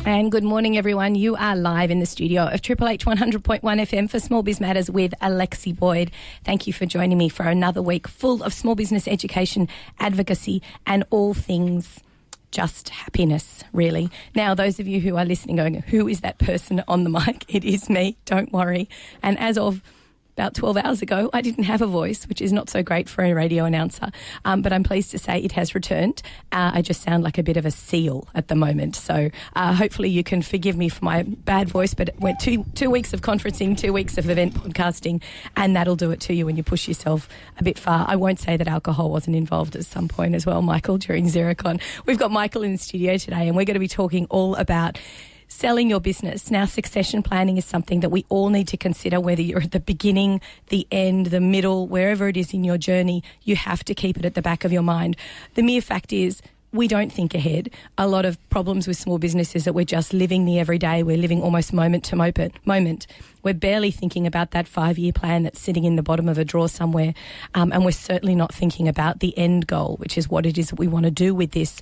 And good morning, everyone. You are live in the studio of Triple H 100.1 FM for Small Biz Matters with Alexi Boyd. Thank you for joining me for another week full of small business education, advocacy, and all things just happiness, really. Now, those of you who are listening going, who is that person on the mic? It is me, don't worry. And as of about 12 hours ago, I didn't have a voice, which is not so great for a radio announcer. But I'm pleased to say it has returned. I just sound like a bit of a seal at the moment. So hopefully you can forgive me for my bad voice, but it went two weeks of conferencing, 2 weeks of event podcasting, and that'll do it to you when you push yourself a bit far. I won't say that alcohol wasn't involved at some point as well, Michael, during Xerocon. We've got Michael in the studio today, and we're going to be talking all about selling your business. Now, succession planning is something that we all need to consider, whether you're at the beginning, the end, the middle, wherever it is in your journey, you have to keep it at the back of your mind. The mere fact is, we don't think ahead. A lot of problems with small business is that we're just living the everyday. We're living almost moment to moment. We're barely thinking about that 5-year plan that's sitting in the bottom of a drawer somewhere. And we're certainly not thinking about the end goal, which is what it is that we want to do with this,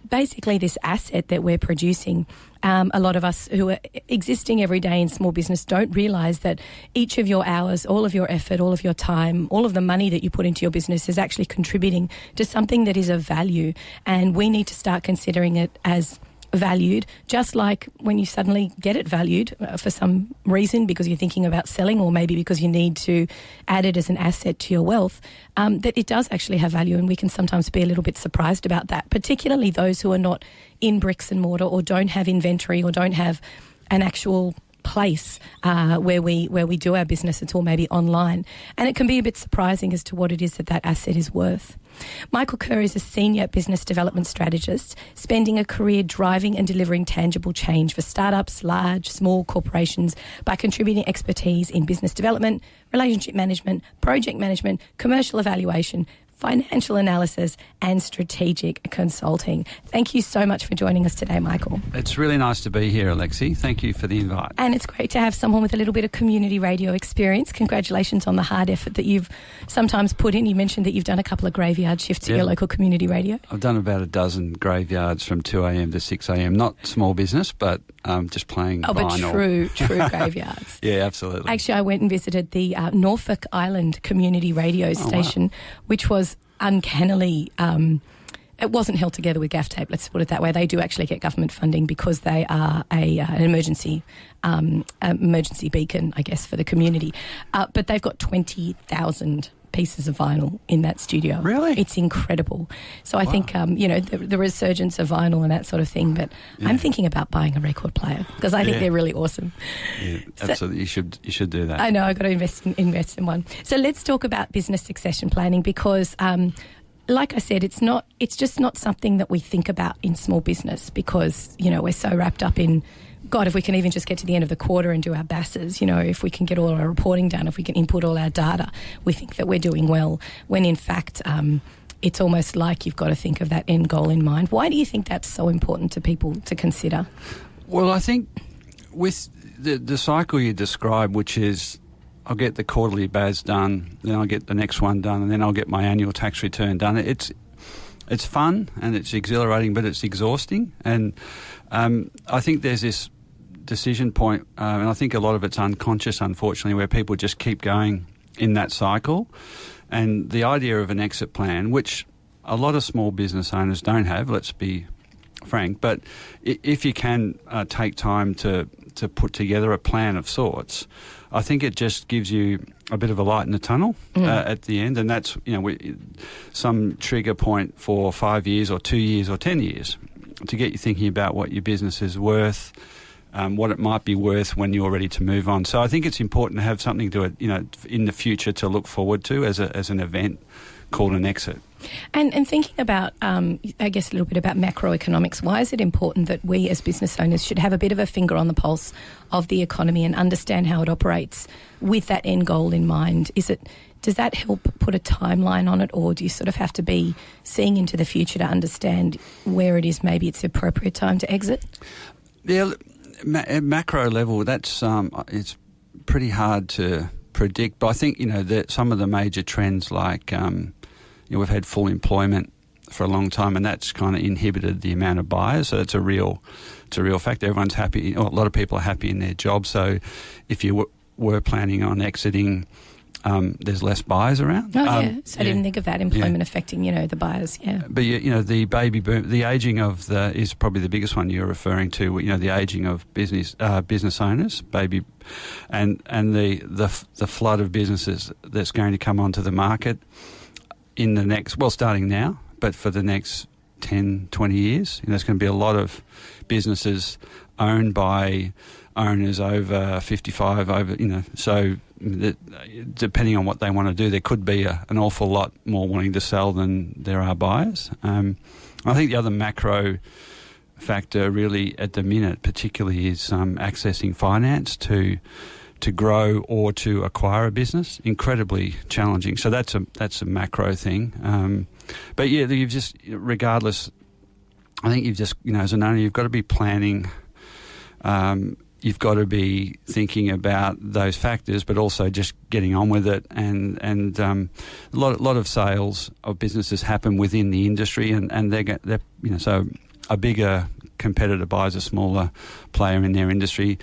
basically this asset that we're producing. A lot of us who are existing every day in small business don't realise that each of your hours, all of your effort, all of your time, all of the money that you put into your business is actually contributing to something that is of value. And we need to start considering it as valued, just like when you suddenly get it valued for some reason because you're thinking about selling, or maybe because you need to add it as an asset to your wealth, that it does actually have value. And we can sometimes be a little bit surprised about that, particularly those who are not in bricks and mortar, or don't have inventory, or don't have an actual place where we do our business. It's all maybe online, and it can be a bit surprising as to what it is that asset is worth. Michael Kerr is a senior business development strategist, spending a career driving and delivering tangible change for startups, large, small corporations by contributing expertise in business development, relationship management, project management, commercial evaluation, financial analysis, and strategic consulting. Thank you so much for joining us today, Michael. It's really nice to be here, Alexi. Thank you for the invite. And it's great to have someone with a little bit of community radio experience. Congratulations on the hard effort that you've sometimes put in. You mentioned that you've done a couple of graveyard shifts at your local community radio. I've done about a dozen graveyards from 2 a.m. to 6 a.m. Not small business, but just playing vinyl. But true graveyards. Yeah, absolutely. Actually, I went and visited the Norfolk Island community radio station, which was uncannily, it wasn't held together with gaff tape, let's put it that way. They do actually get government funding because they are an emergency beacon, I guess, for the community. But they've got 20,000 pieces of vinyl in that studio. Really? It's incredible. So I think, the resurgence of vinyl and that sort of thing, but I'm thinking about buying a record player because I think they're really awesome. Yeah, absolutely. You should do that. I know, I've got to invest in one. So let's talk about business succession planning because, like I said, it's just not something that we think about in small business because, we're so wrapped up in, God, if we can even just get to the end of the quarter and do our BASs, if we can get all our reporting done, if we can input all our data, we think that we're doing well, when in fact it's almost like you've got to think of that end goal in mind. Why do you think that's so important to people to consider? Well, I think with the cycle you described, which is I'll get the quarterly BAS done, then I'll get the next one done, and then I'll get my annual tax return done. It's fun and it's exhilarating, but it's exhausting. And I think there's this decision point, and I think a lot of it's unconscious, unfortunately, where people just keep going in that cycle. And the idea of an exit plan, which a lot of small business owners don't have, let's be frank, but if you can take time to put together a plan of sorts, I think it just gives you a bit of a light in the tunnel at the end, and that's some trigger point for 5 years or 2 years or 10 years to get you thinking about what your business is worth, what it might be worth when you're ready to move on. So I think it's important to have something to in the future to look forward to as an event called an exit. And thinking about, I guess, a little bit about macroeconomics, why is it important that we as business owners should have a bit of a finger on the pulse of the economy and understand how it operates with that end goal in mind? Does that help put a timeline on it, or do you sort of have to be seeing into the future to understand where it is maybe it's the appropriate time to exit? Yeah, at macro level, that's it's pretty hard to predict, but I think that some of the major trends like we've had full employment for a long time, and that's kind of inhibited the amount of buyers. So that's a real It's a real fact. Everyone's happy, or a lot of people are happy in their job. So if you were planning on exiting, there's less buyers around. Oh, yeah. So I didn't think of that employment affecting, the buyers, yeah. But, the baby boom, the ageing of is probably the biggest one you're referring to, the ageing of business owners, and the flood of businesses that's going to come onto the market in the next, starting now, but for the next 10, 20 years. There's going to be a lot of businesses owned by owners over 55, so depending on what they want to do, there could be an awful lot more wanting to sell than there are buyers. I think the other macro factor really at the minute particularly is accessing finance to grow or to acquire a business. Incredibly challenging. So that's a macro thing. But yeah, you've just, regardless, I think you've just, as an owner, you've got to be planning. You've got to be thinking about those factors, but also just getting on with it. And a lot of sales of businesses happen within the industry, and they're so a bigger competitor buys a smaller player in their industry.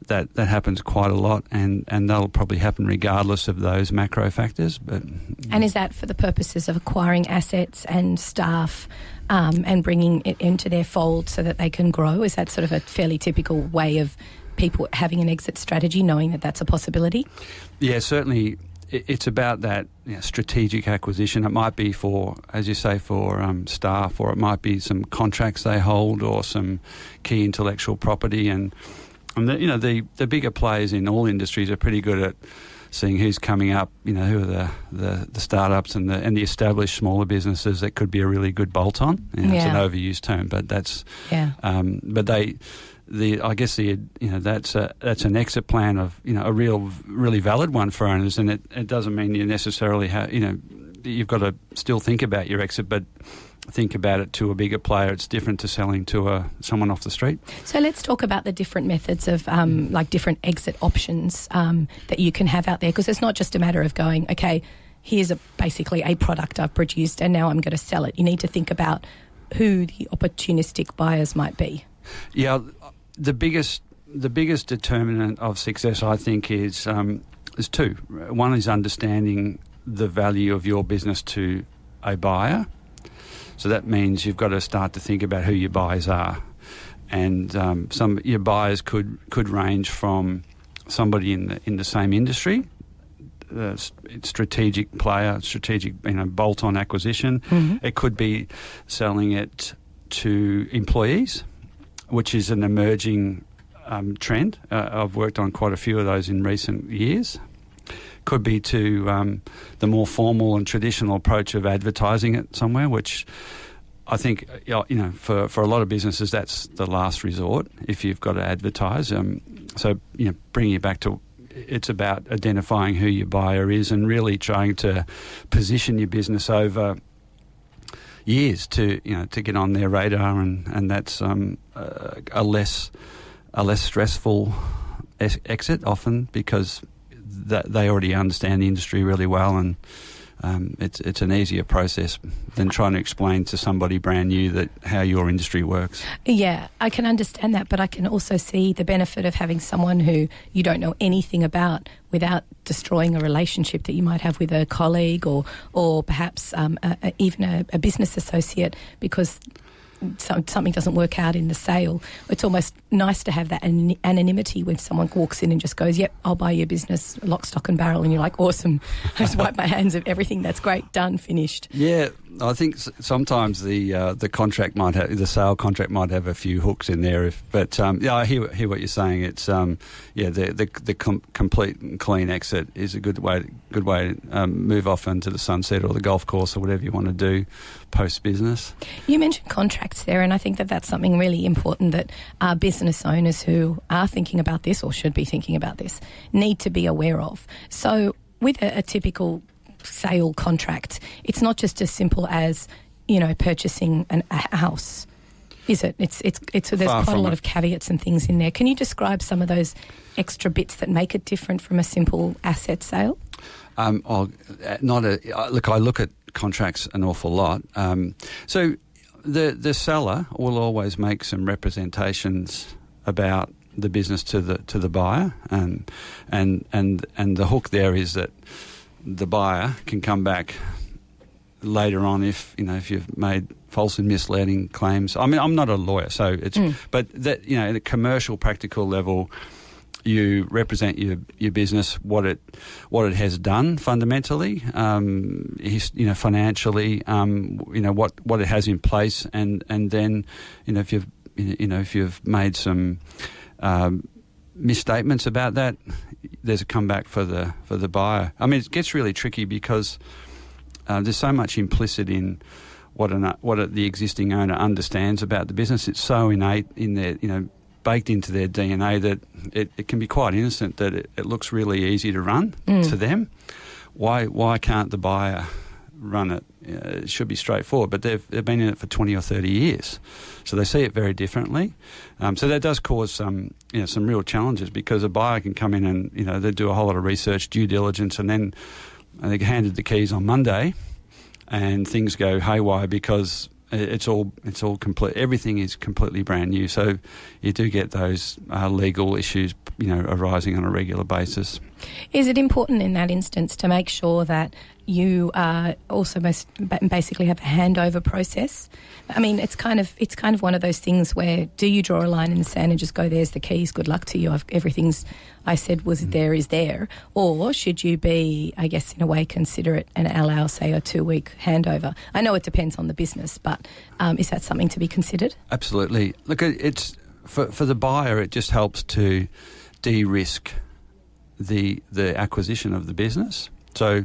That happens quite a lot, and that'll probably happen regardless of those macro factors. And is that for the purposes of acquiring assets and staff and bringing it into their fold so that they can grow? Is that sort of a fairly typical way of people having an exit strategy, knowing that that's a possibility? Yeah, certainly. It's about that strategic acquisition. It might be for, as you say, for staff, or it might be some contracts they hold or some key intellectual property. And the bigger players in all industries are pretty good at seeing who's coming up, who are the startups and the established smaller businesses that could be a really good bolt-on. It's an overused term, but that's but I guess that's an exit plan of a really valid one for owners, and it doesn't mean you necessarily have you've got to still think about your exit, but think about it to a bigger player. It's different to selling to someone off the street. So let's talk about the different methods of different exit options that you can have out there, because it's not just a matter of going, okay, here's basically a product I've produced and now I'm going to sell it. You need to think about who the opportunistic buyers might be. Yeah. The biggest determinant of success, I think, is two. One is understanding the value of your business to a buyer. So that means you've got to start to think about who your buyers are, and your buyers could range from somebody in the same industry, strategic player, bolt-on acquisition. Mm-hmm. It could be selling it to employees, which is an emerging trend. I've worked on quite a few of those in recent years. Could be to the more formal and traditional approach of advertising it somewhere, which I think, for a lot of businesses, that's the last resort if you've got to advertise. So, bringing it back to, it's about identifying who your buyer is and really trying to position your business over years to get on their radar, and that's a less stressful exit often, because that they already understand the industry really well, and it's an easier process than trying to explain to somebody brand new that how your industry works. Yeah, I can understand that, but I can also see the benefit of having someone who you don't know anything about without destroying a relationship that you might have with a colleague or perhaps even a business associate, because something doesn't work out in the sale. It's almost nice to have that anonymity when someone walks in and just goes, yep, I'll buy your business, lock, stock and barrel, and you're like, awesome. I just wipe my hands of everything. That's great. Done. Finished. Yeah, I think sometimes the contract the sale contract might have a few hooks in there. I hear what you're saying. It's the complete and clean exit is a good way to move off into the sunset or the golf course or whatever you want to do post business. You mentioned contracts there, and I think that's something really important that business owners who are thinking about this or should be thinking about this need to be aware of. So with a typical sale contract, it's not just as simple as purchasing a house, is it? It's there's quite a lot of caveats and things in there. Can you describe some of those extra bits that make it different from a simple asset sale? I look at contracts an awful lot. So The seller will always make some representations about the business to the buyer, and the hook there is that the buyer can come back later on if you've made false and misleading claims. I mean, I'm not a lawyer, so it's but that at a commercial, practical level, you represent your business, what it has done fundamentally, financially, what it has in place, and then if you've made some misstatements about that, there's a comeback for the buyer. I mean, it gets really tricky because there's so much implicit in what the existing owner understands about the business. It's so innate in their, baked into their DNA that it can be quite innocent, that it looks really easy to run to them. Why can't the buyer run it? It should be straightforward, but they've been in it for 20 or 30 years, so they see it very differently. So that does cause some real challenges, because a buyer can come in and they do a whole lot of research, due diligence, and then they get handed the keys on Monday, and things go haywire because it's all complete. Everything is completely brand new. So you do get those legal issues, arising on a regular basis. Is it important in that instance to make sure that you also basically have a handover process? I mean, it's kind of one of those things where, do you draw a line in the sand and just go, there's the keys, good luck to you, everything's I said was there is there, or should you be, I guess, in a way, considerate and allow, say, a 2-week handover? I know it depends on the business, but is that something to be considered? Absolutely. Look, it's for the buyer, it just helps to de-risk the acquisition of the business. So,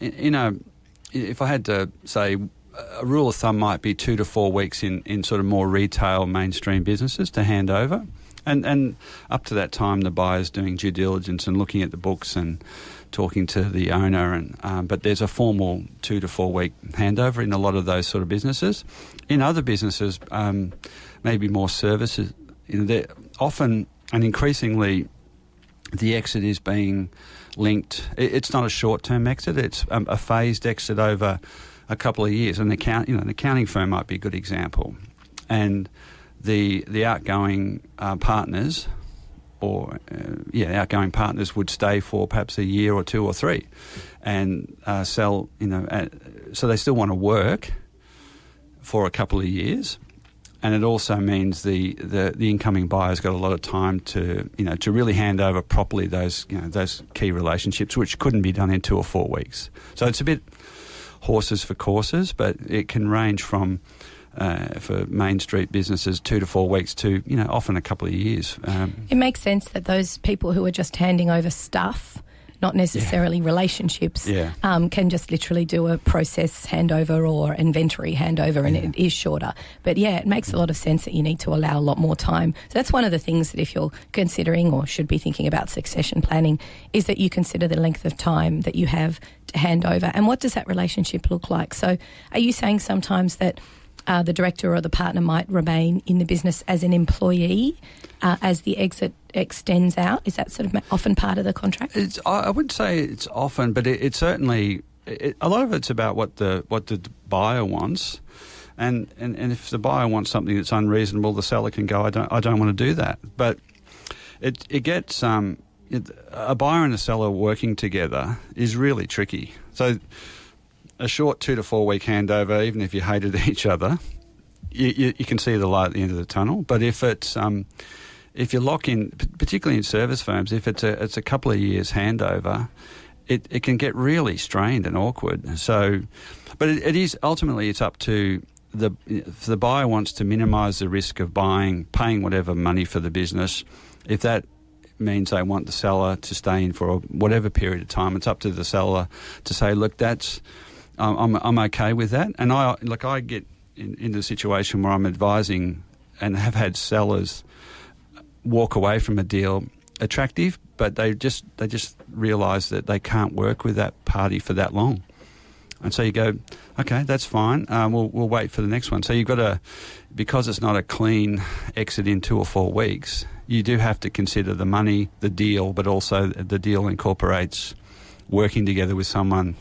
if I had to say, a rule of thumb might be 2 to 4 weeks in sort of more retail mainstream businesses to hand over. And up to that time, the buyer's doing due diligence and looking at the books and talking to the owner. And but there's a formal 2 to 4 week handover in a lot of those sort of businesses. In other businesses, maybe more services, they're often and increasingly, the exit is being linked. It's not a short-term exit; it's a phased exit over a couple of years. And an accounting firm might be a good example, and the outgoing partners, outgoing partners would stay for perhaps a year or 2 or 3, and sell. So they still want to work for a couple of years. And it also means the incoming buyer's got a lot of time to really hand over properly those key relationships, which couldn't be done in 2 or 4 weeks. So it's a bit horses for courses, but it can range from for Main Street businesses 2 to 4 weeks to often a couple of years. It makes sense that those people who are just handing over stuff, not necessarily relationships, can just literally do a process handover or inventory handover, and it is shorter. But it makes a lot of sense that you need to allow a lot more time. So that's one of the things that if you're considering or should be thinking about succession planning, is that you consider the length of time that you have to hand over, and what does that relationship look like? So are you saying sometimes that the director or the partner might remain in the business as an employee as the exit extends out? Is that sort of often part of the contract? I wouldn't say it's often, but it certainly a lot of it's about what the buyer wants, and if the buyer wants something that's unreasonable, the seller can go, I don't want to do that. But it gets a buyer and a seller working together is really tricky. So a short 2 to 4 week handover, even if you hated each other, you can see the light at the end of the tunnel. But if it's if you lock in, particularly in service firms, if it's a couple of years handover, it can get really strained and awkward. So, but it is ultimately it's up to if the buyer wants to minimise the risk of paying whatever money for the business. If that means they want the seller to stay in for whatever period of time, it's up to the seller to say, look, that's I'm okay with that. And I get into a situation where I'm advising and have had sellers walk away from a deal attractive, but they just realise that they can't work with that party for that long. And so you go, okay, that's fine. We'll wait for the next one. So you've got to, because it's not a clean exit in 2 or 4 weeks, you do have to consider the money, the deal, but also the deal incorporates working together with someone.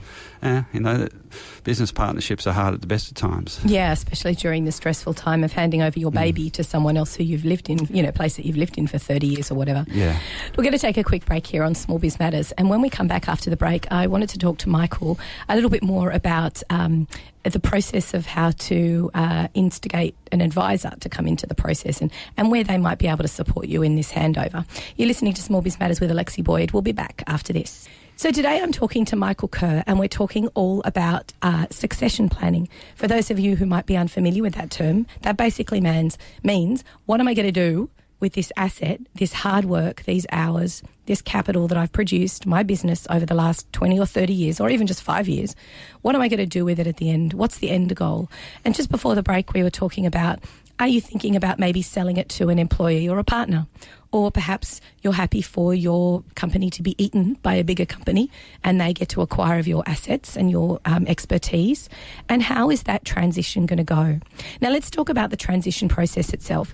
Business partnerships are hard at the best of times. Yeah, especially during the stressful time of handing over your baby to someone else who you've lived in, place that you've lived in for 30 years or whatever. Yeah. We're going to take a quick break here on Small Biz Matters. And when we come back after the break, I wanted to talk to Michael a little bit more about the process of how to instigate an advisor to come into the process and where they might be able to support you in this handover. You're listening to Small Biz Matters with Alexi Boyd. We'll be back after this. So today I'm talking to Michael Kerr, and we're talking all about succession planning. For those of you who might be unfamiliar with that term, that basically means what am I going to do with this asset, this hard work, these hours, this capital that I've produced, my business over the last 20 or 30 years, or even just 5 years. What am I going to do with it at the end? What's the end goal? And just before the break, we were talking about, are you thinking about maybe selling it to an employee or a partner? Or perhaps you're happy for your company to be eaten by a bigger company and they get to acquire your assets and your expertise. And how is that transition going to go? Now, let's talk about the transition process itself.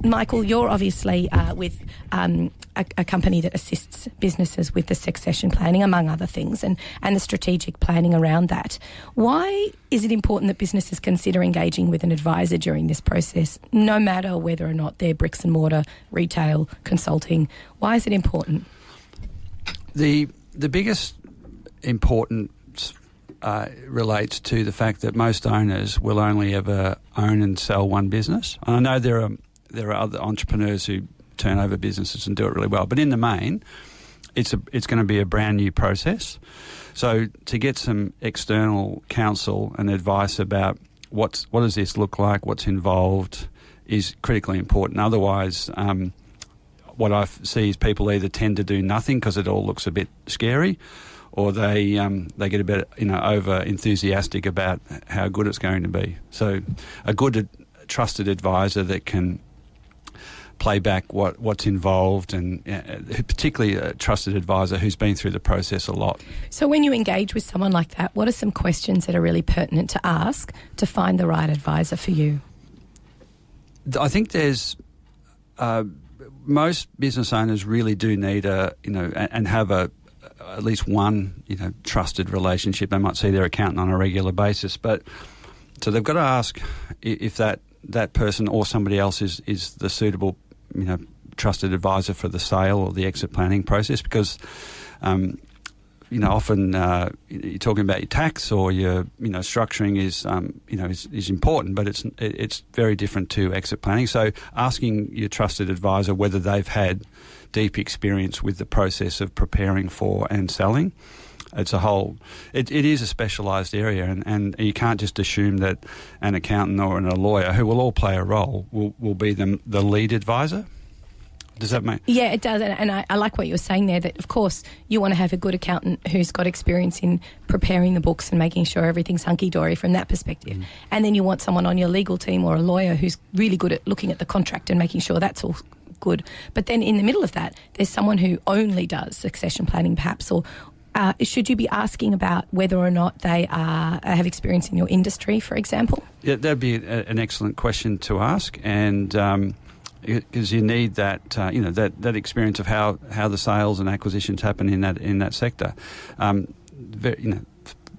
Michael, you're obviously with a company that assists businesses with the succession planning, among other things, and the strategic planning around that. Why is it important that businesses consider engaging with an advisor during this process, no matter whether or not they're bricks and mortar, retail, consulting? Why is it important? The biggest importance relates to the fact that most owners will only ever own and sell one business. And I know there are other entrepreneurs who turn over businesses and do it really well, but in the main, it's going to be a brand new process. So to get some external counsel and advice about what does this look like, what's involved, is critically important. Otherwise, what I see is people either tend to do nothing because it all looks a bit scary, or they get a bit over enthusiastic about how good it's going to be. So a good trusted advisor that can play back what's involved, and particularly a trusted advisor who's been through the process a lot. So when you engage with someone like that, what are some questions that are really pertinent to ask to find the right advisor for you? I think there's most business owners really do need and have at least one trusted relationship. They might see their accountant on a regular basis, but so they've got to ask if that person or somebody else is the suitable trusted advisor for the sale or the exit planning process, because often you're talking about your tax or your structuring is important, but it's very different to exit planning. So asking your trusted advisor whether they've had deep experience with the process of preparing for and selling. It is a specialised area, and you can't just assume that an accountant or a lawyer, who will all play a role, will be the lead advisor. Does that make... Yeah, it does. And I like what you were saying there, that, of course, you want to have a good accountant who's got experience in preparing the books and making sure everything's hunky-dory from that perspective. And then you want someone on your legal team or a lawyer who's really good at looking at the contract and making sure that's all good. But then in the middle of that, there's someone who only does succession planning, perhaps, or should you be asking about whether or not they have experience in your industry, for example? Yeah, that'd be an excellent question to ask, and because you need that that experience of how the sales and acquisitions happen in that sector.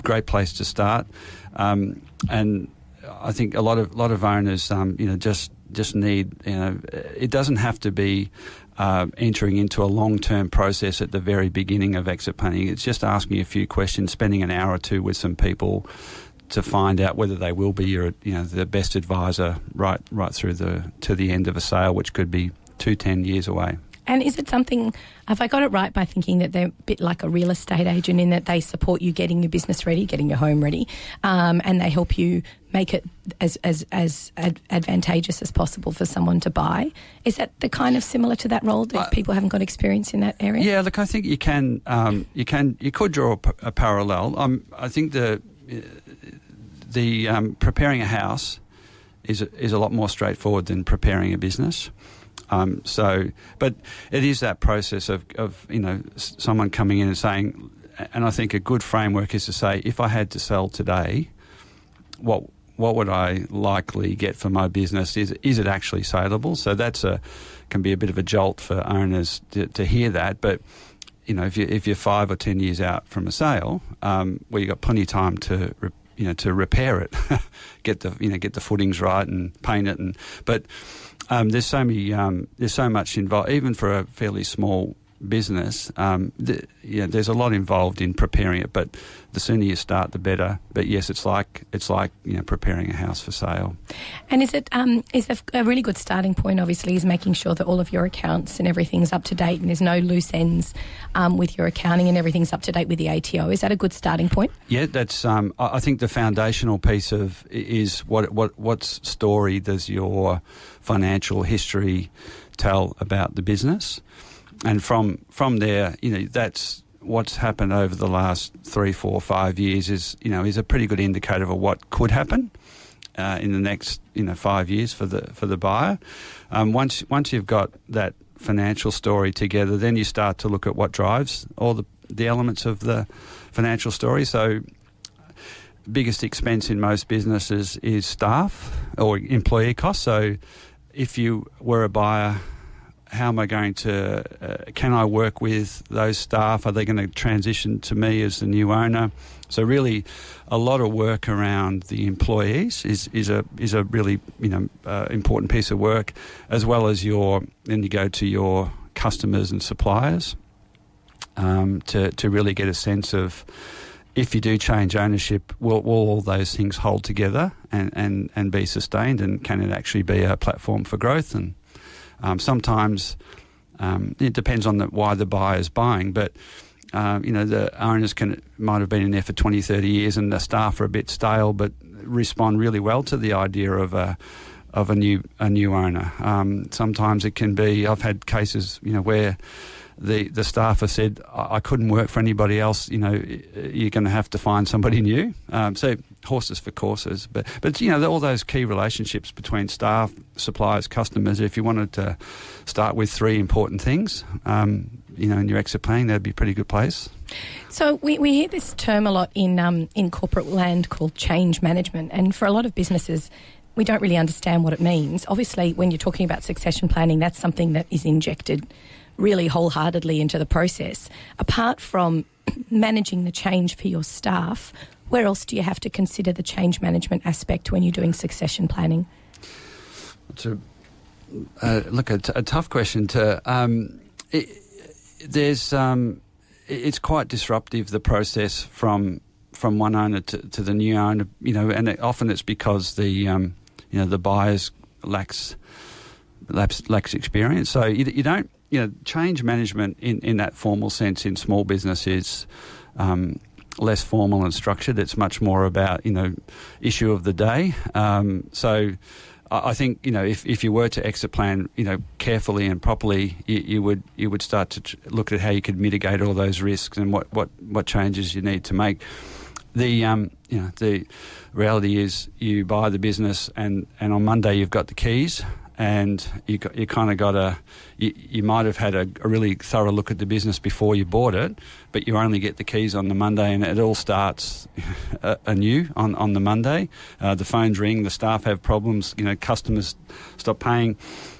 Great place to start, and I think a lot of owners just need it doesn't have to be entering into a long-term process at the very beginning of exit planning. It's just asking a few questions, spending an hour or two with some people to find out whether they will be the best advisor right through to the end of a sale, which could be 10 years away. And is it something, have I got it right by thinking that they're a bit like a real estate agent in that they support you getting your business ready, getting your home ready, and they help you make it as advantageous as possible for someone to buy? Is that the kind of similar to that role if people haven't got experience in that area? Yeah, look, I think you could draw a parallel. I think the preparing a house is a lot more straightforward than preparing a business. But it is that process of someone coming in and saying, and I think a good framework is to say, if I had to sell today, what would I likely get for my business? Is it actually saleable? So can be a bit of a jolt for owners to hear that, but if you're 5 or 10 years out from a sale, well, you've got plenty of time to repair it, get the footings right and paint it, but there's so much involved, even for a fairly small business. There's a lot involved in preparing it, but the sooner you start, the better. But yes, it's like preparing a house for sale. And is a really good starting point? Obviously, is making sure that all of your accounts and everything's up to date, and there's no loose ends with your accounting, and everything's up to date with the ATO. Is that a good starting point? Yeah, that's. I think the foundational piece is what story does your financial history tell about the business. And from there, that's what's happened over the last 3, 4, 5 years is a pretty good indicator of what could happen in the next 5 years for the buyer. Once you've got that financial story together, then you start to look at what drives all the elements of the financial story. So, biggest expense in most businesses is staff or employee costs. So, if you were a buyer, how am I going to, can I work with those staff? Are they going to transition to me as the new owner? So really a lot of work around the employees is a really, important piece of work, as well as then you go to your customers and suppliers to really get a sense of, if you do change ownership, will all those things hold together and be sustained, and can it actually be a platform for growth? And sometimes it depends on why the buyer's buying, but the owners might have been in there for 20, 30 years, and the staff are a bit stale, but respond really well to the idea of a new owner. Sometimes it can be. I've had cases where the staff have said, I couldn't work for anybody else, you're going to have to find somebody new. So horses for courses. But all those key relationships between staff, suppliers, customers, if you wanted to start with 3 important things, in your exit planning, that'd be a pretty good place. So we hear this term a lot in corporate land called change management, and for a lot of businesses, we don't really understand what it means. Obviously, when you're talking about succession planning, that's something that is injected really wholeheartedly into the process. Apart from managing the change for your staff, where else do you have to consider the change management aspect when you're doing succession planning? It's a tough question to. It's quite disruptive, the process from one owner to the new owner, and often it's because the buyers lacks experience. So you don't. Change management in that formal sense in small business is less formal and structured. It's much more about, issue of the day. So I think, if you were to exit plan, carefully and properly, you would start to look at how you could mitigate all those risks and what changes you need to make. The reality is you buy the business and on Monday you've got the keys. And you kind of got you might have had a really thorough look at the business before you bought it, but you only get the keys on the Monday, and it all starts anew on the Monday. The phones ring, the staff have problems, customers stop paying,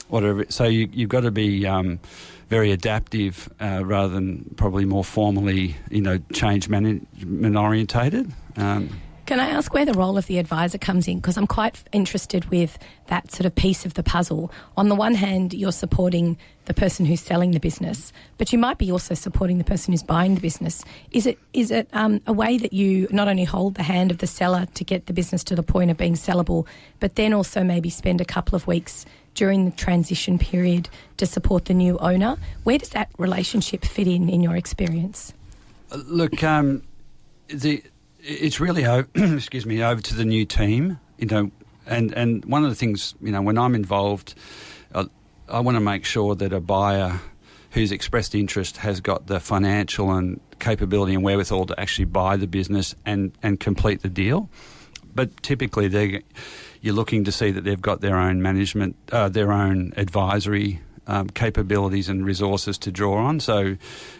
whatever. So you've got to be very adaptive rather than probably more formally, change management orientated. Can I ask where the role of the advisor comes in? Because I'm quite interested with that sort of piece of the puzzle. On the one hand, you're supporting the person who's selling the business, but you might be also supporting the person who's buying the business. Is it a way that you not only hold the hand of the seller to get the business to the point of being sellable, but then also maybe spend a couple of weeks during the transition period to support the new owner? Where does that relationship fit in your experience? Look, it's really over to the new team, and one of the things, when I'm involved, I want to make sure that a buyer who's expressed interest has got the financial and capability and wherewithal to actually buy the business and complete the deal. But typically you're looking to see that they've got their own management, their own advisory capabilities and resources to draw on. So,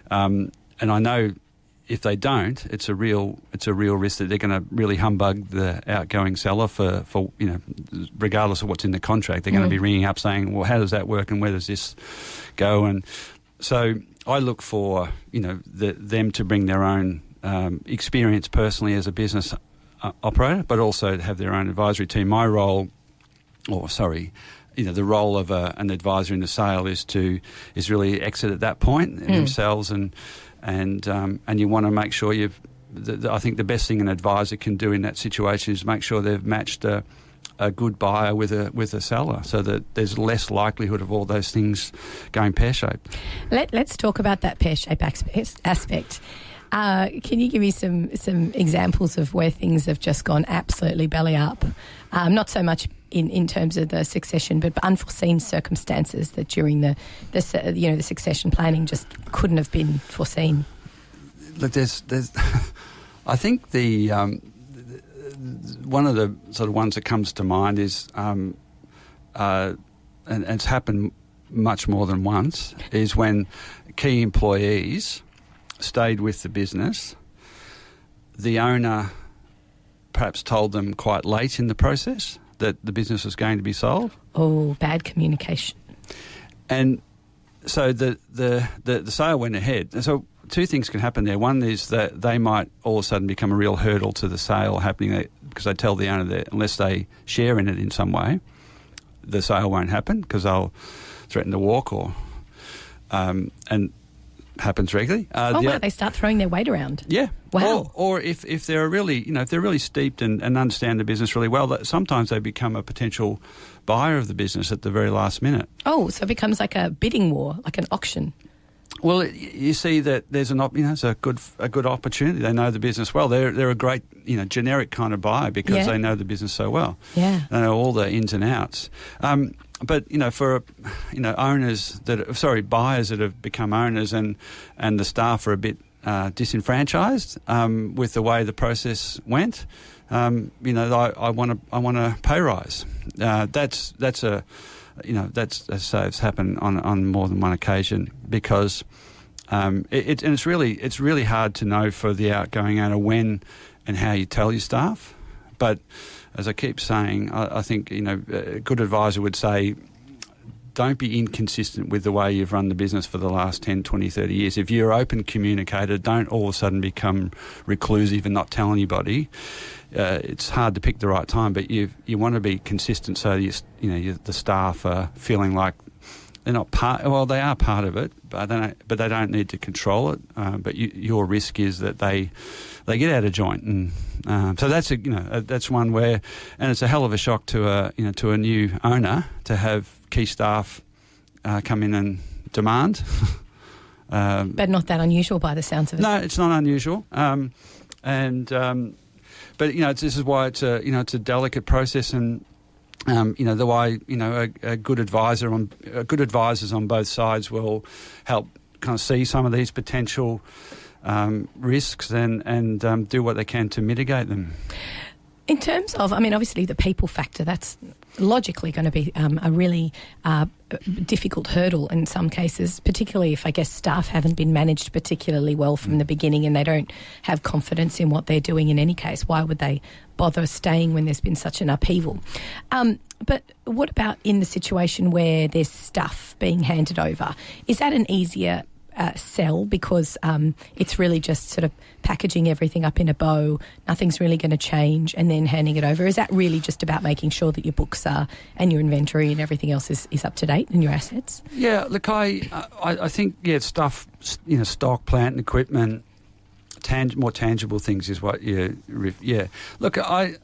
and I know, if they don't, it's a real risk that they're going to really humbug the outgoing seller for regardless of what's in the contract. They're going to be ringing up saying, well, how does that work and where does this go? And So I look for, them to bring their own experience personally as a business operator, but also to have their own advisory team. My role, the role of an advisor in the sale is really exit at that point themselves, and you want to make sure I think the best thing an advisor can do in that situation is make sure they've matched a good buyer with a seller, so that there's less likelihood of all those things going pear-shaped. Let's talk about that pear-shaped aspect. Can you give me some examples of where things have just gone absolutely belly up? Not so much in terms of the succession, but unforeseen circumstances that during the succession planning just couldn't have been foreseen. Look, there's I think the one of the sort of ones that comes to mind is, and it's happened much more than once, is when key employees stayed with the business. The owner perhaps told them quite late in the process that the business was going to be sold. Oh, bad communication. And so the sale went ahead. And so two things can happen there. One is that they might all of a sudden become a real hurdle to the sale happening, because they tell the owner that unless they share in it in some way, the sale won't happen, because they'll threaten to walk and happens regularly. They start throwing their weight around. Yeah. Wow. Or if they're really, if they're really steeped and understand the business really well, sometimes they become a potential buyer of the business at the very last minute. Oh, so it becomes like a bidding war, like an auction. Well, you see that there's it's a good opportunity. They know the business well. They're a great, generic kind of buyer, because they know the business so well. Yeah. They know all the ins and outs. But for buyers that have become owners and the staff are a bit disenfranchised with the way the process went, I want a pay rise. That's it's happened on more than one occasion, because it's really hard to know for the outgoing owner when and how you tell your staff. But as I keep saying, I think a good advisor would say, don't be inconsistent with the way you've run the business for the last 10, 20, 30 years. If you're open communicator, don't all of a sudden become reclusive and not tell anybody. It's hard to pick the right time, but you want to be consistent, so the staff are feeling like they're not part. Well, they are part of it, but they don't need to control it. But your risk is that they get out of joint, and so that's one where, and it's a hell of a shock to a new owner to have key staff come in and demand. But not that unusual by the sounds of it. No, it's not unusual. But this is why it's a delicate process, and the way a good advisors on both sides will help kind of see some of these potential risks and do what they can to mitigate them. In terms of, obviously the people factor, that's logically going to be a really difficult hurdle in some cases, particularly if, I guess, staff haven't been managed particularly well from the beginning and they don't have confidence in what they're doing in any case. Why would they bother staying when there's been such an upheaval? But what about in the situation where there's stuff being handed over? Is that an easier sell, because it's really just sort of packaging everything up in a bow, nothing's really going to change, and then handing it over? Is that really just about making sure that your books are, and your inventory and everything else is up to date, and your assets? Yeah, look, I think, stuff, stock, plant and equipment, more tangible things is what Look, I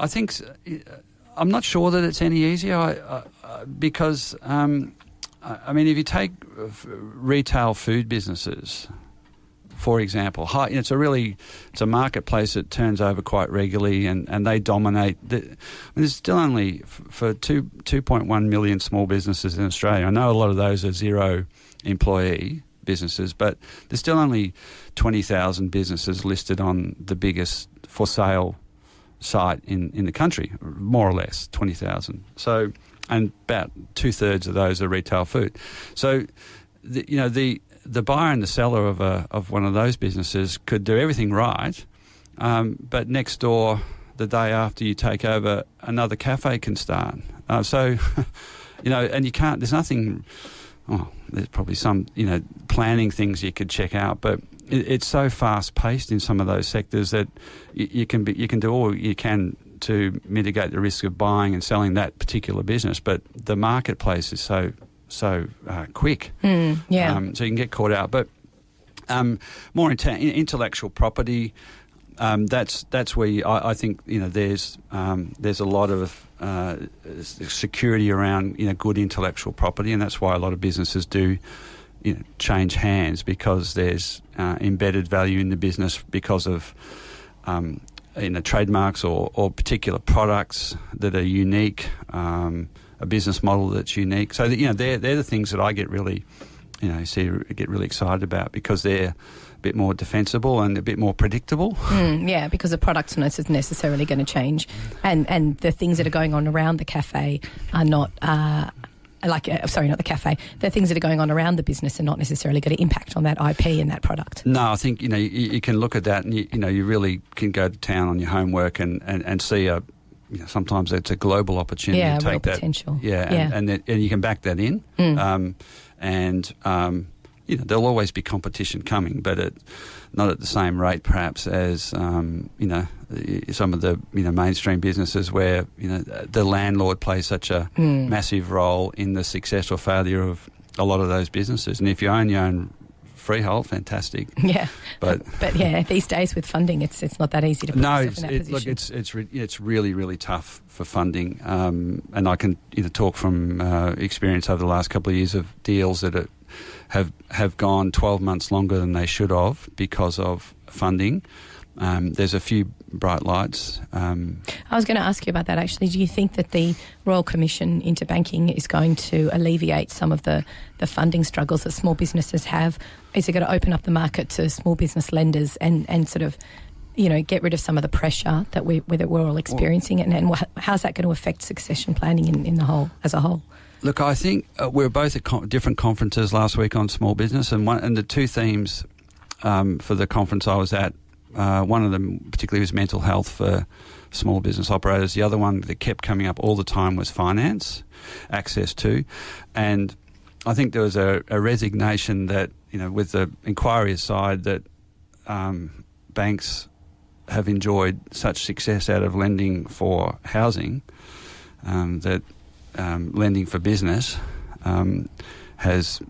think, I'm not sure that it's any easier, because if you take retail food businesses, for example, it's a marketplace that turns over quite regularly, and they dominate. There's still only, for 2.1 million small businesses in Australia, I know a lot of those are zero employee businesses, but there's still only 20,000 businesses listed on the biggest for sale site in the country, more or less 20,000. So, and about 2/3 of those are retail food. So, the buyer and the seller of one of those businesses could do everything right, but next door, the day after you take over, another cafe can start. And you can't. There's nothing there's probably some, planning things you could check out, but it's so fast paced in some of those sectors that you can do all you can to mitigate the risk of buying and selling that particular business, but the marketplace is so quick. So you can get caught out. But more intellectual property, that's where I think there's a lot of security around good intellectual property, and that's why a lot of businesses do change hands, because there's embedded value in the business because of trademarks or particular products that are unique, a business model that's unique. So that, they're the things that I get really excited about, because they're a bit more defensible and a bit more predictable. Because the product's not necessarily going to change, and the things that are going on around the cafe are not. Not the cafe. The things that are going on around the business are not necessarily going to impact on that IP and that product. No, I think you can look at that, and you really can go to town on your homework and see sometimes it's a global opportunity to take real that potential. And you can back that in. There'll always be competition coming, but not at the same rate perhaps as some of the mainstream businesses where the landlord plays such a massive role in the success or failure of a lot of those businesses. And if you own your own freehold, fantastic. Yeah, but these days with funding, it's not that easy to put yourself in that position. Look, it's really, really tough for funding, and I can talk from experience over the last couple of years of deals that have gone 12 months longer than they should have because of funding. There's a few bright lights. I was going to ask you about that, actually. Do you think that the Royal Commission into Banking is going to alleviate some of the funding struggles that small businesses have? Is it going to open up the market to small business lenders and sort of, get rid of some of the pressure that we're all experiencing? And how's that going to affect succession planning in the whole, as a whole? Look, I think we were both at different conferences last week on small business, and the two themes for the conference I was at, one of them particularly was mental health for small business operators. The other one that kept coming up all the time was finance, access to. And I think there was a resignation that, with the inquiry aside, that banks have enjoyed such success out of lending for housing that lending for business has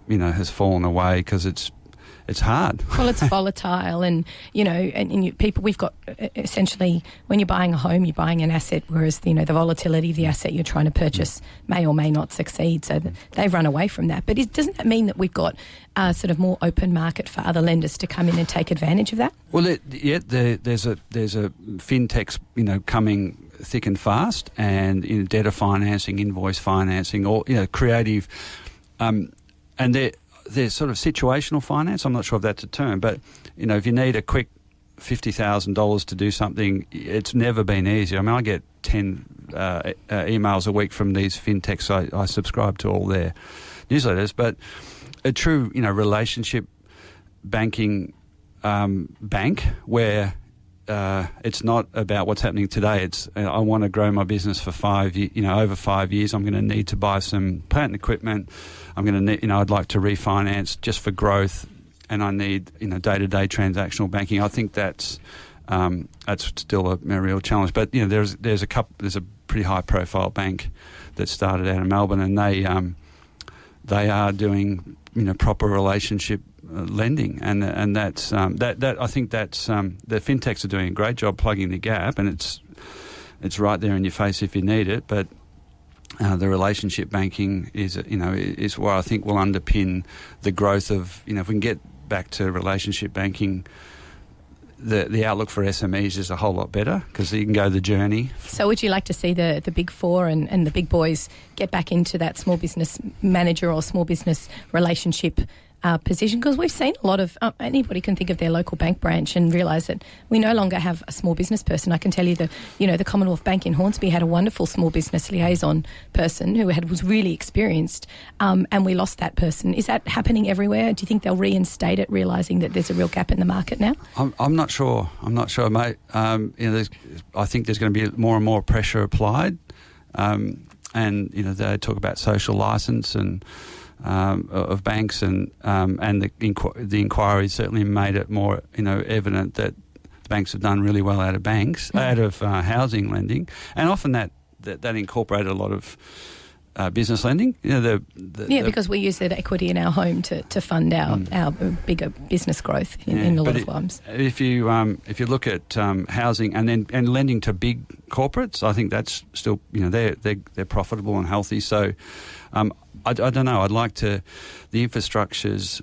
fallen away because it's hard. Well, it's volatile, and people. We've got essentially, when you're buying a home, you're buying an asset, whereas the volatility of the asset you're trying to purchase may or may not succeed. So they've run away from that. But doesn't that mean that we've got a sort of more open market for other lenders to come in and take advantage of that? Well, there's a fintechs coming thick and fast, and debtor financing, invoice financing, or creative, and they're sort of situational finance. I'm not sure if that's a term, but if you need a quick $50,000 to do something, it's never been easier. I mean, I get 10 emails a week from these fintechs. I subscribe to all their newsletters, but a true relationship banking bank where it's not about what's happening today. It's I want to grow my business for over 5 years. I'm going to need to buy some plant and equipment. I'm going to need, I'd like to refinance just for growth, and I need, day-to-day transactional banking. I think that's still a real challenge. But there's a pretty high-profile bank that started out of Melbourne, and they are doing proper relationship lending, and that's that I think that's the fintechs are doing a great job plugging the gap, and it's right there in your face if you need it. But the relationship banking is where I think will underpin the growth of if we can get back to relationship banking. The outlook for SMEs is a whole lot better because you can go the journey. So would you like to see the big four and the big boys get back into that small business manager or small business relationship position? Because we've seen a lot of, anybody can think of their local bank branch and realise that we no longer have a small business person. I can tell you the Commonwealth Bank in Hornsby had a wonderful small business liaison person who was really experienced, and we lost that person. Is that happening everywhere? Do you think they'll reinstate it, realising that there's a real gap in the market now? I'm not sure. Mate. I think there's going to be more and more pressure applied, and they talk about social licence and of banks, and the inquiry certainly made it more evident that the banks have done really well out of housing lending, and often that incorporated a lot of business lending. Because we use that equity in our home to fund our bigger business growth in a lot of times. If you look at housing and lending to big corporates, I think that's still they're profitable and healthy. So I don't know. I'd like to the infrastructures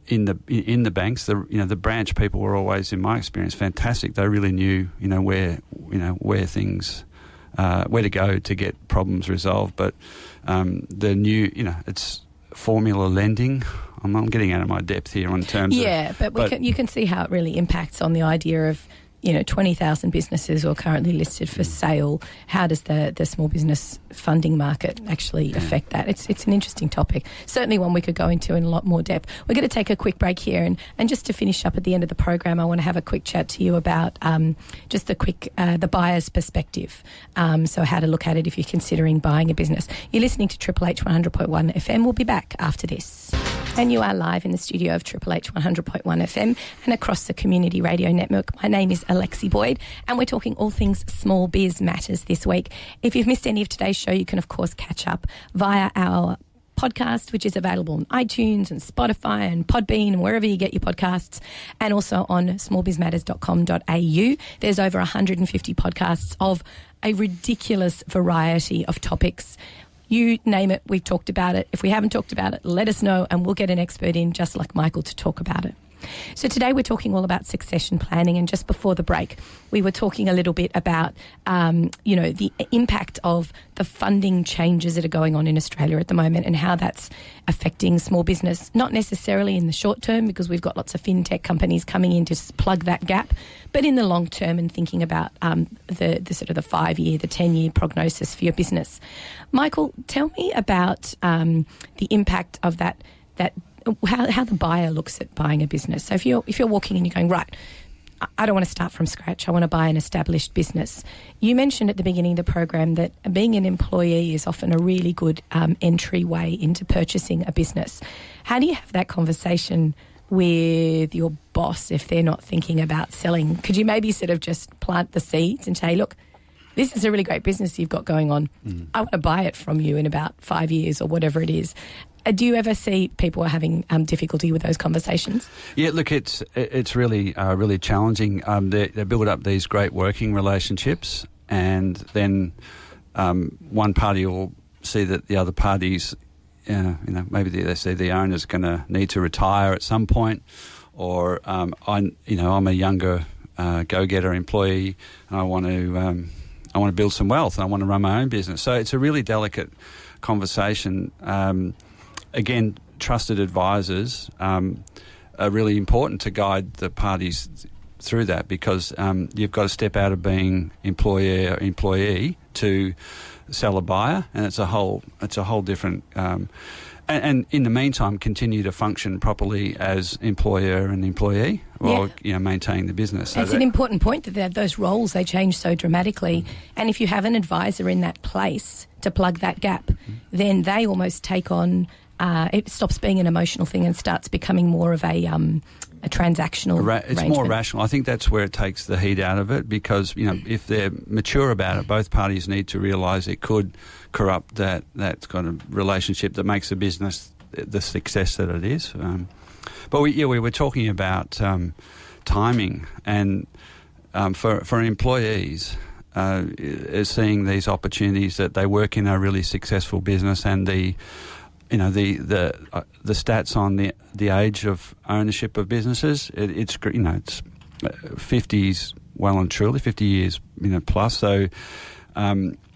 in the banks. The branch people were always, in my experience, fantastic. They really knew where things. Where to go to get problems resolved, but the new, it's formula lending. I'm getting out of my depth here on terms. Yeah, but you can see how it really impacts on the idea of 20,000 businesses are currently listed for sale. How does the small business funding market actually affect that? It's an interesting topic. Certainly one we could go into in a lot more depth. We're going to take a quick break here, and just to finish up at the end of the program, I want to have a quick chat to you about just the buyer's perspective. So how to look at it if you're considering buying a business. You're listening to Triple H 100.1 FM. We'll be back after this. And you are live in the studio of Triple H 100.1 FM and across the community radio network. My name is Alexi Boyd, and we're talking all things small biz matters this week. If you've missed any of today's show, you can, of course, catch up via our podcast, which is available on iTunes and Spotify and Podbean and wherever you get your podcasts, and also on smallbizmatters.com.au. There's over 150 podcasts of a ridiculous variety of topics. You name it, we've talked about it. If we haven't talked about it, let us know and we'll get an expert in just like Michael to talk about it. So today we're talking all about succession planning, and just before the break we were talking a little bit about the impact of the funding changes that are going on in Australia at the moment and how that's affecting small business, not necessarily in the short term because we've got lots of fintech companies coming in to plug that gap, but in the long term and thinking about the sort of the 5-year, the 10-year prognosis for your business. Michael, tell me about the impact of that how the buyer looks at buying a business. So if you're walking and you're going, right, I don't want to start from scratch, I want to buy an established business. You mentioned at the beginning of the program that being an employee is often a really good entryway into purchasing a business. How do you have that conversation with your boss if they're not thinking about selling? Could you maybe sort of just plant the seeds and say, look, this is a really great business you've got going on. I want to buy it from you in about 5 years or whatever it is. Do you ever see people are having difficulty with those conversations? Yeah, look, it's really challenging. They build up these great working relationships, and then one party will see that the other party's, maybe they see the owner's going to need to retire at some point, or I'm a younger go-getter employee, and I want to build some wealth, and I want to run my own business. So it's a really delicate conversation. Again, trusted advisors are really important to guide the parties through that, because you've got to step out of being employee to seller buyer, and it's a whole different. And in the meantime, continue to function properly as employer and employee while maintaining the business. So it's an important point that those roles, they change so dramatically. And if you have an advisor in that place to plug that gap, then they almost take on. It stops being an emotional thing and starts becoming more of a transactional It's more rational. I think that's where it takes the heat out of it, because if they're mature about it, both parties need to realise it could corrupt that kind of relationship that makes the business the success that it is. But we were talking about timing, and for employees, is seeing these opportunities that they work in a really successful business, and the stats on the age of ownership of businesses, it's 50s well and truly, 50 years plus. So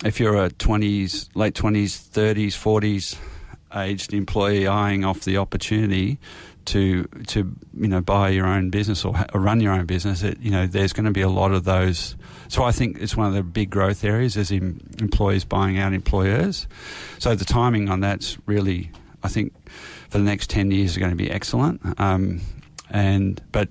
if you're a late 20s, 30s, 40s aged employee eyeing off the opportunity to buy your own business or run your own business, there's going to be a lot of those. So I think it's one of the big growth areas is employees buying out employers. So the timing on that's really, I think, for the next 10 years is going to be excellent. But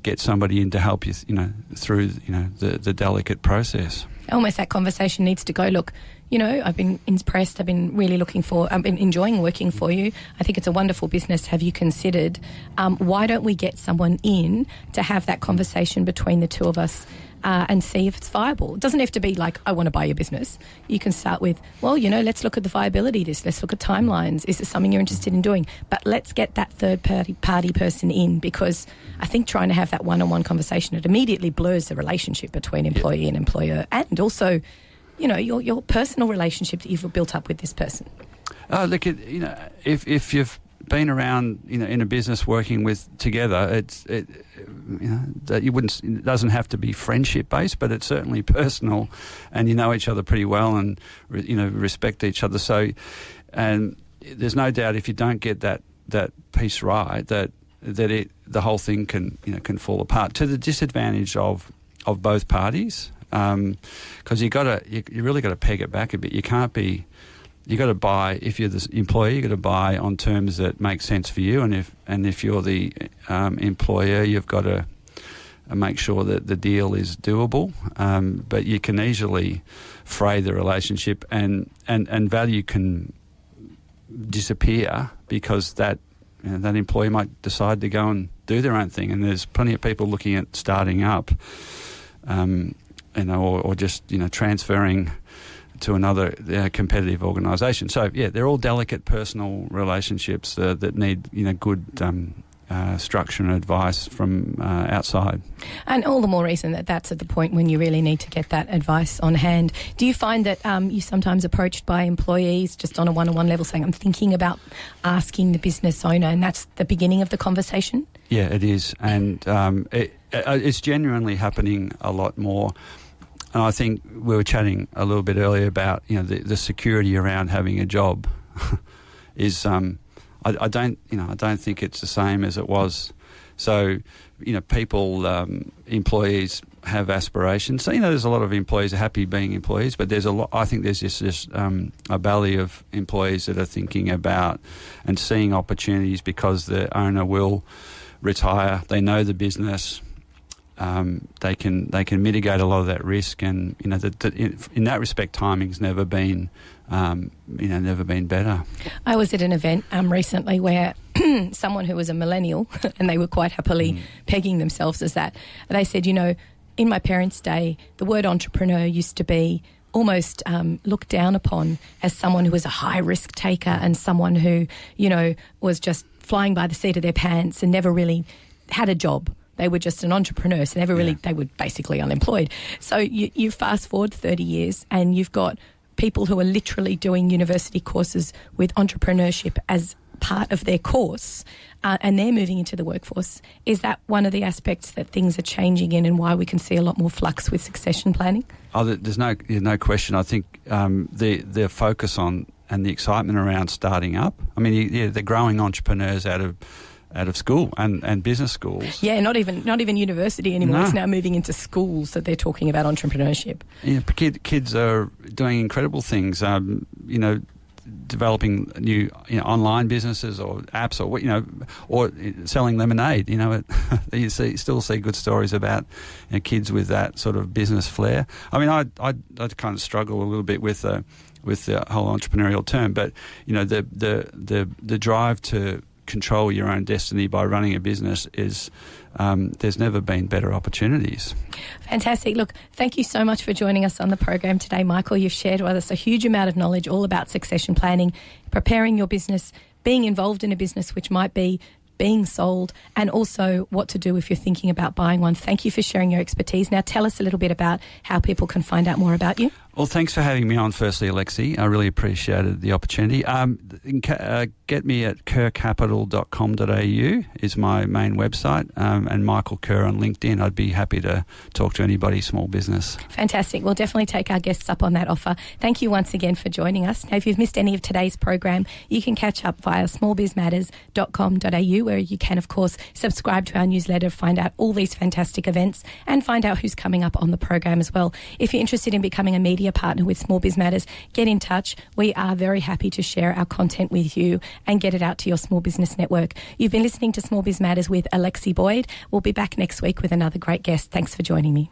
get somebody in to help you, through the delicate process. Almost that conversation needs to go, look, you know, I've been impressed, I've been enjoying working for you. I think it's a wonderful business. Have you considered, why don't we get someone in to have that conversation between the two of us and see if it's viable? It doesn't have to be like, I want to buy your business. You can start with, well, you know, let's look at the viability of this. Let's look at timelines. Is this something you're interested in doing? But let's get that third party person in, because I think trying to have that one-on-one conversation, it immediately blurs the relationship between employee and employer, and also, you know, your personal relationship that you've built up with this person. Look, you know, if you've been around, you know, in a business working with together, you know, that it doesn't have to be friendship based, but it's certainly personal, and you know each other pretty well, and you know, respect each other. So, and there's no doubt if you don't get that piece right, that the whole thing can fall apart to the disadvantage of both parties. Because you really got to peg it back a bit. You can't be. You got to buy, if you're the employee, you got to buy on terms that make sense for you, and if you're the employer, you've got to make sure that the deal is doable. But you can easily fray the relationship, and value can disappear because that employee might decide to go and do their own thing. And there's plenty of people looking at starting up, or just transferring to another competitive organisation. So yeah, they're all delicate personal relationships that need good structure and advice from outside. And all the more reason that that's at the point when you really need to get that advice on hand. Do you find that you're sometimes approached by employees just on a one-on-one level saying, I'm thinking about asking the business owner, and that's the beginning of the conversation? Yeah, it is. And it's genuinely happening a lot more. And I think we were chatting a little bit earlier about the security around having a job is I don't think it's the same as it was. So people, employees have aspirations. So there's a lot of employees are happy being employees, but there's a lot. I think there's just a belly of employees that are thinking about and seeing opportunities because the owner will retire. They know the business. They can mitigate a lot of that risk, and in that respect, timing's never been better. I was at an event recently where someone who was a millennial, and they were quite happily pegging themselves as that. They said, in my parents' day, the word entrepreneur used to be almost looked down upon as someone who was a high risk taker and someone who was just flying by the seat of their pants and never really had a job. They were just an entrepreneur, so they were basically unemployed. So you fast forward 30 years and you've got people who are literally doing university courses with entrepreneurship as part of their course, and they're moving into the workforce. Is that one of the aspects that things are changing in, and why we can see a lot more flux with succession planning? Oh, there's no question. I think the focus on and the excitement around starting up. I mean, they're growing entrepreneurs out of school and business schools. Yeah, not even university anymore. No. It's now moving into schools that they're talking about entrepreneurship. Yeah, kids are doing incredible things. Developing new online businesses or apps, or selling lemonade. You still see good stories about kids with that sort of business flair. I mean, I kind of struggle a little bit with the whole entrepreneurial term, but the drive to control your own destiny by running a business is there's never been better opportunities. Fantastic. Look, thank you so much for joining us on the program today, Michael. You've shared with us a huge amount of knowledge all about succession planning, preparing your business, being involved in a business which might be being sold, and also what to do if you're thinking about buying one. Thank you for sharing your expertise. Now tell us a little bit about how people can find out more about you. Well, thanks for having me on, firstly, Alexi. I really appreciated the opportunity. Get me at kerrcapital.com.au is my main website, and Michael Kerr on LinkedIn. I'd be happy to talk to anybody small business. Fantastic. We'll definitely take our guests up on that offer. Thank you once again for joining us. Now, if you've missed any of today's program, you can catch up via smallbizmatters.com.au, where you can, of course, subscribe to our newsletter, find out all these fantastic events, and find out who's coming up on the program as well. If you're interested in becoming a media partner with Small Biz Matters, get in touch. We are very happy to share our content with you and get it out to your small business network. You've been listening to Small Biz Matters with Alexi Boyd. We'll be back next week with another great guest. Thanks for joining me.